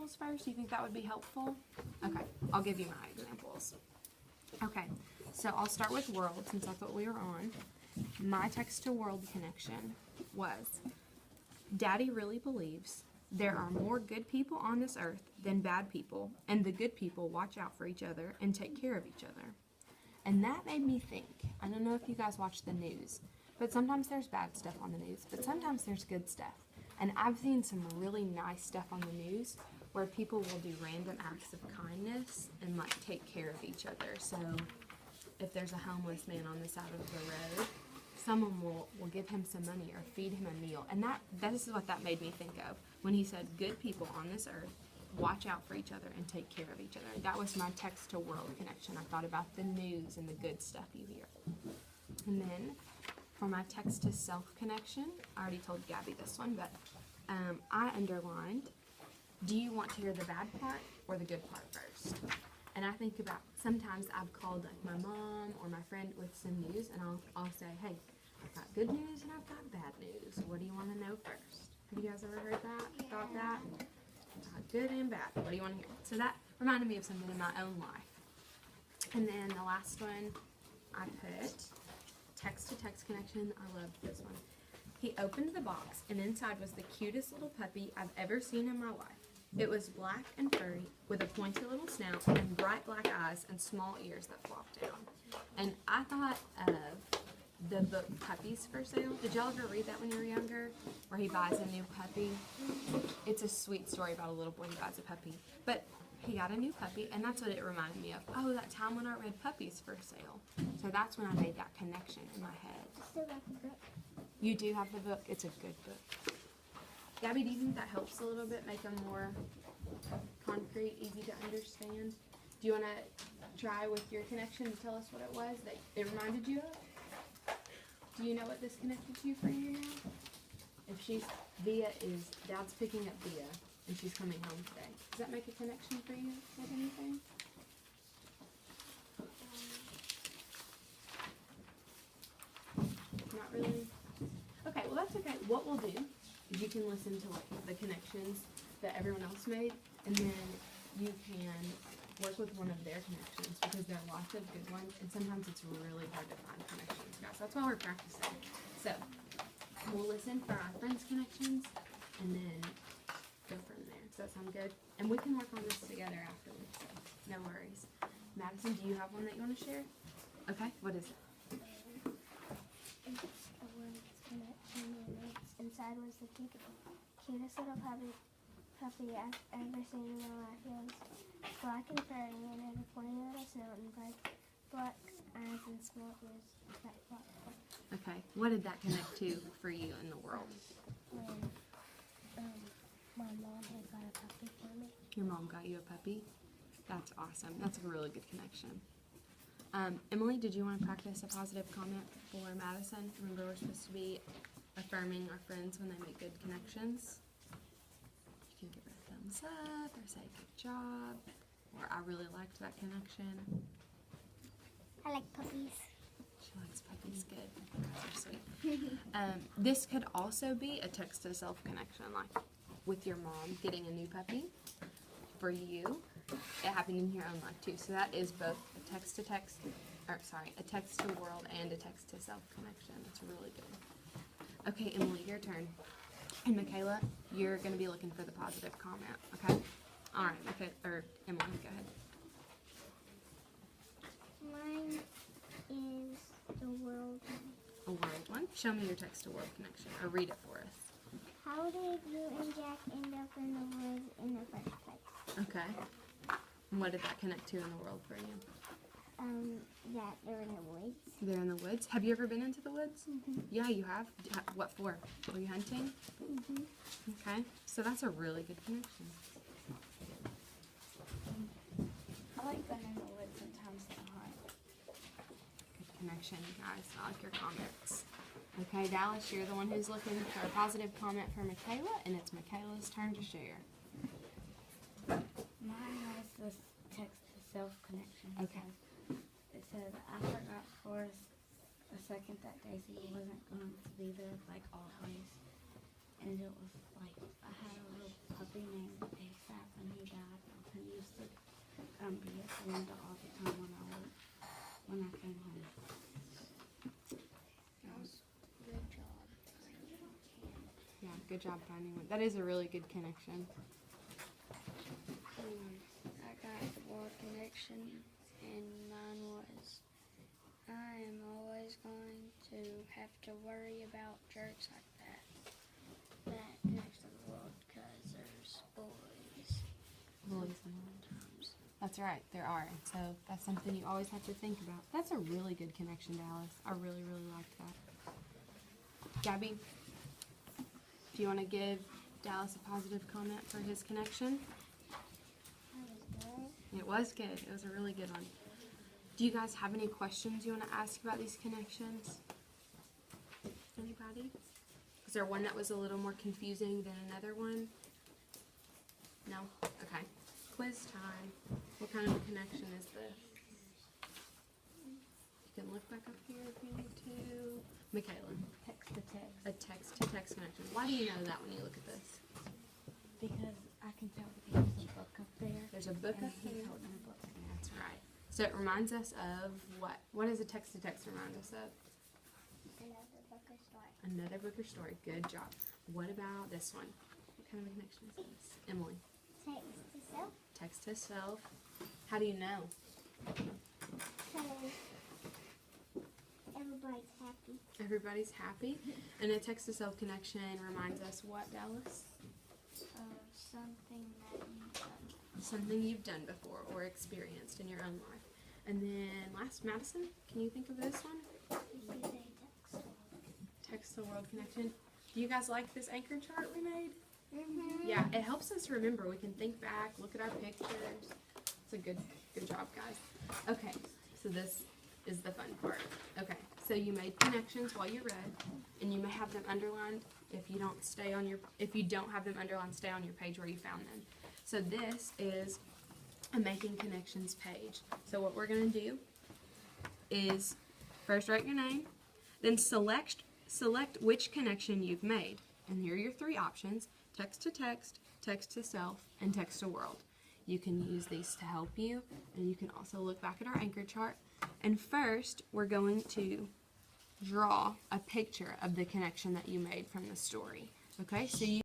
examples first? Do you think that would be helpful? Okay, I'll give you my examples. Okay, so I'll start with world since that's what we were on. My text to world connection was, Daddy really believes there are more good people on this earth than bad people, and the good people watch out for each other and take care of each other. And that made me think, I don't know if you guys watch the news, but sometimes there's bad stuff on the news, but sometimes there's good stuff. And I've seen some really nice stuff on the news where people will do random acts of kindness and like take care of each other. So if there's a homeless man on the side of the road, someone will give him some money or feed him a meal. And this is what that made me think of when he said, good people on this earth watch out for each other and take care of each other. That was my text to world connection. I thought about the news and the good stuff you hear. And then for my text to self connection, I already told Gabby this one, but I underlined, do you want to hear the bad part or the good part first? And I think about, sometimes I've called like my mom or my friend with some news, and I'll say, hey, I've got good news and I've got bad news. What do you want to know first? Have you guys ever heard that? Yeah. Thought that? Good and bad. What do you want to hear? So that reminded me of something in my own life. And then the last one, I put text-to-text connection. I loved this one. He opened the box, and inside was the cutest little puppy I've ever seen in my life. It was black and furry, with a pointy little snout and bright black eyes and small ears that flopped down. And I thought of the book Puppies for Sale. Did y'all ever read that when you were younger? Where he buys a new puppy? It's a sweet story about a little boy who buys a puppy. But he got a new puppy, and that's what it reminded me of. Oh, that time when I read Puppies for Sale. So that's when I made that connection in my head. Still got the book. You do have the book? It's a good book. Gabby, do you think that helps a little bit, make them more concrete, easy to understand? Do you want to try with your connection to tell us what it was that it reminded you of? Do you know what this connected to for you now? Dad's picking up Via, and she's coming home today. Does that make a connection for you with anything? Not really? Okay, well that's okay. What we'll do is you can listen to like the connections that everyone else made, and then you can work with one of their connections because there are lots of good ones, and sometimes it's really hard to find connections, guys. That's why we're practicing. So we'll listen for our friends' connections, and then go from there. Does that sound good? And we can work on this together afterwards, so no worries. Madison, do you have one that you want to share? Okay, what is it? It's a word's connection, and inside was the cutest little puppy I've ever seen in my life. It was black and furry, and had a pointy little snout and bright black eyes and small ears that flopped. Okay, what did that connect to for you in the world? When my mom had got a puppy for me. Your mom got you a puppy? That's awesome. That's a really good connection. Emily, did you want to practice a positive comment for Madison? Remember, we're supposed to be affirming our friends when they make good connections. You can give her a thumbs up or say good job, or I really liked that connection. I like puppies. She likes puppies. Good. That's so sweet. This could also be a text to self connection, like with your mom getting a new puppy for you. It happened in your own life too. So that is both a text to world and a text to self connection. That's really good. Okay, Emily, your turn. And Michaela, you're going to be looking for the positive comment, okay? All right, okay, or Emily, go ahead. Mine is the world one. A world one? Show me your text to world connection, or read it for us. How did you and Jack end up in the woods in the first place? Okay. And what did that connect to in the world for you? That they're in the woods. They're in the woods. Have you ever been into the woods? Mm-hmm. Yeah, you have. What for? Were you hunting? Mm-hmm. Okay. So that's a really good connection. I like going in the woods sometimes to hunt. Good connection, guys. I like your comments. Okay, Dallas, you're the one who's looking for a positive comment for Michaela, and it's Michaela's turn to share. Mine has this text to self connection. Okay. It says, I forgot for a second that Daisy wasn't going to be there like always. And it was like, I had a little puppy named ASAP, and he agenda all the time when I came home. Good job. Yeah, good job finding one. That is a really good connection. I got world connection, and mine was, I am always going to have to worry about jerks like that. That connects to the world because there's bullies Bullies in the world. That's right, there are. And so that's something you always have to think about. That's a really good connection, Dallas. I really, really liked that. Gabby, do you want to give Dallas a positive comment for his connection? It was good. It was a really good one. Do you guys have any questions you want to ask about these connections? Anybody? Is there one that was a little more confusing than another one? No? Okay. Quiz time. What kind of a connection is this? You can look back up here if you need to. Michaela. Text to text. A text-to-text connection. Why do you know that when you look at this? Because I can tell that there's a book up there. There's a book and up he's there. holding a book. That's right. So it reminds us of what? What does a text-to-text remind us of? Another book or story. Another book or story. Good job. What about this one? What kind of a connection is this? Emily. Text to self. Text to self. How do you know? Because everybody's happy. Everybody's happy. And a text to self connection reminds us what, Dallas? something that you've done. Something you've done before or experienced in your own life. And then last, Madison, can you think of this one? You can say text. Text to world connection. Do you guys like this anchor chart we made? Mm-hmm. Yeah, it helps us remember. We can think back, look at our pictures. It's a good job, guys. Okay, so this is the fun part. Okay, so you made connections while you read, and you may have them underlined. If you don't have them underlined, stay on your page where you found them. So this is a making connections page. So what we're gonna do is first write your name, then select which connection you've made. And here are your three options: text to text, text to self, and text to world. You can use these to help you, and you can also look back at our anchor chart. And first, we're going to draw a picture of the connection that you made from the story. Okay, so you